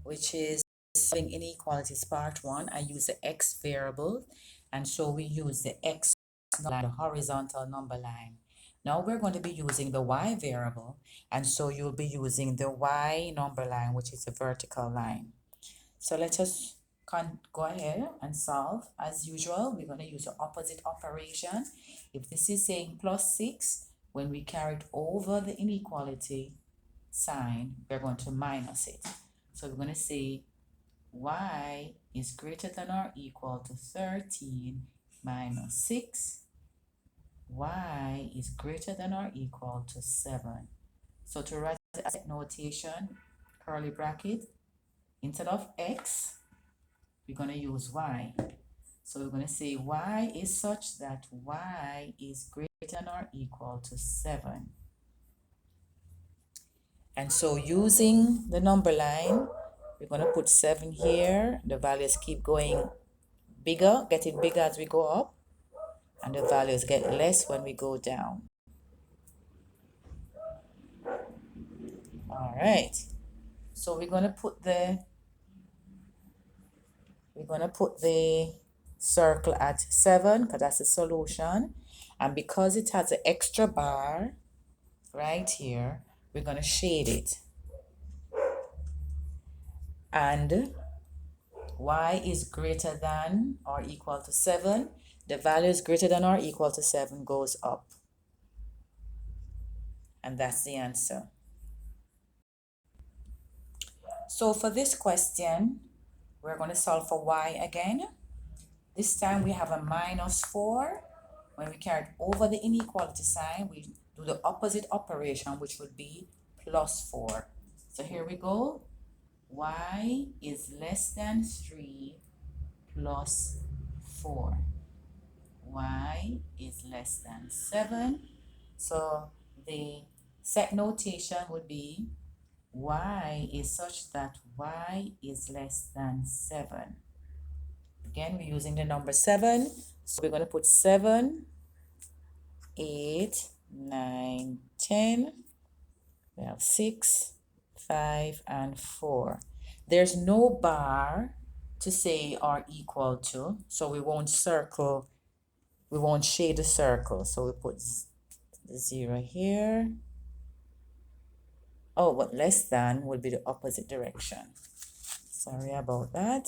which is solving inequalities part 1. I use the x variable, and so we use the x line, the horizontal number line. Now we're going to be using the y variable, and so you'll be using the y number line, which is a vertical line. So let us go ahead and solve. As usual, we're going to use the opposite operation. If this is saying plus 6, when we carry it over the inequality sign, we're going to minus it. So we're going to say y is greater than or equal to 13 minus 6. Y is greater than or equal to 7. So to write the notation, curly bracket, instead of x, we're going to use y. So we're going to say y is such that y is greater than or equal to 7. And so using the number line, we're going to put 7 here. The values keep going bigger, getting bigger as we go up, and the values get less when we go down. All right. So we're going to put the circle at 7 because that's the solution. And because it has an extra bar right here, we're going to shade it. And y is greater than or equal to 7. The value is greater than or equal to 7 goes up. And that's the answer. So for this question, we're going to solve for y again. This time we have a minus 4. When we carry it over the inequality sign, we do the opposite operation, which would be plus 4. So here we go. Y is less than 3 plus 4. Y is less than 7. So the set notation would be y is such that y is less than 7. Again, we're using the number 7. So we're going to put 7, 8, 9, 10. We have 6, 5, and 4. There's no bar to say or equal to, so we won't circle, we won't shade the circle. So we put the 0 here. Oh, but less than would be the opposite direction. Sorry about that.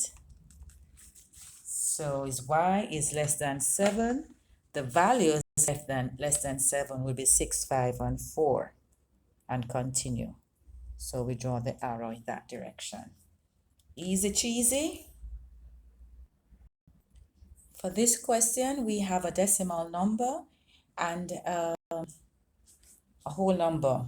So is y is less than 7. The values less than 7 will be 6, 5, and 4. And continue. So we draw the arrow in that direction. Easy cheesy. For this question, we have a decimal number and a whole number.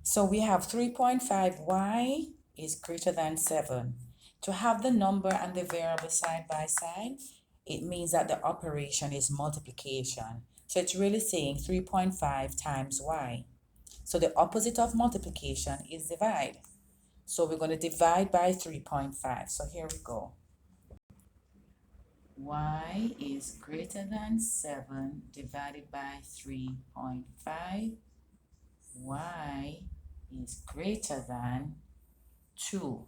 So we have 3.5y is greater than 7. To have the number and the variable side by side, it means that the operation is multiplication. So it's really saying 3.5 times y. So the opposite of multiplication is divide. So we're going to divide by 3.5. So here we go. Y is greater than 7 divided by 3.5. Y is greater than 2.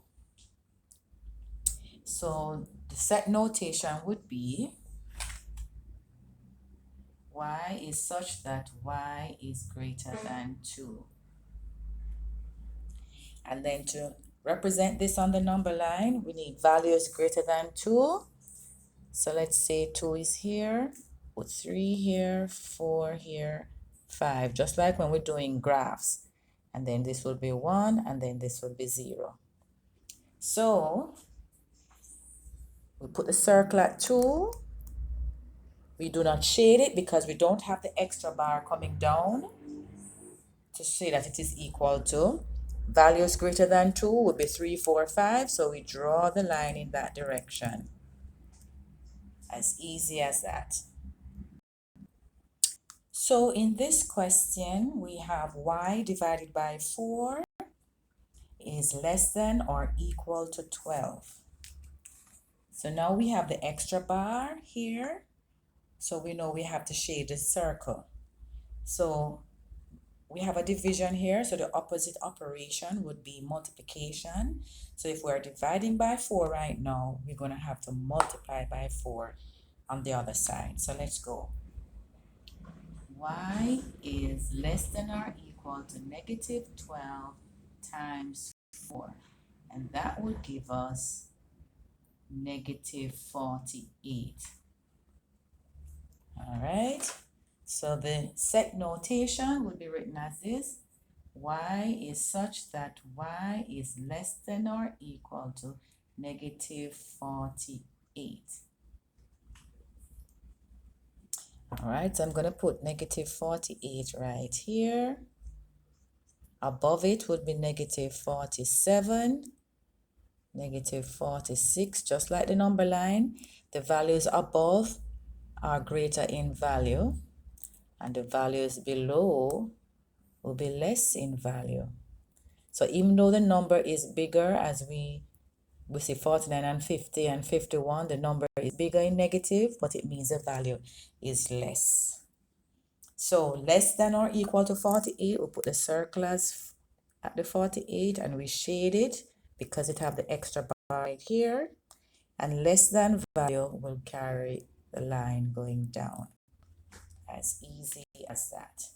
So the set notation would be y is such that y is greater than 2. And then to represent this on the number line, we need values greater than 2. So let's say 2 is here, put 3 here, 4 here, 5, just like when we're doing graphs. And then this will be 1, and then this will be 0. So we put the circle at 2. We do not shade it because we don't have the extra bar coming down to say that it is equal to. Values greater than 2 would be 3, 4, 5. So we draw the line in that direction. As easy as that. So in this question, we have y divided by 4 is less than or equal to 12. So now we have the extra bar here. So we know we have to shade the circle. So we have a division here, so the opposite operation would be multiplication. So if we're dividing by 4 right now, we're going to have to multiply by 4 on the other side. So let's go. Y is less than or equal to negative 12 times 4. And that would give us negative 48. All right. So the set notation would be written as this. Y is such that y is less than or equal to negative 48. All right, so I'm going to put negative 48 right here. Above it would be negative 47, negative 46, just like the number line. The values above are greater in value, and the values below will be less in value. So even though the number is bigger, as we see 49 and 50 and 51, the number is bigger in negative, but it means the value is less. So less than or equal to 48, we'll put the circle as at the 48 and we shade it because it have the extra bar right here. And less than value will carry the line going down. As easy as that.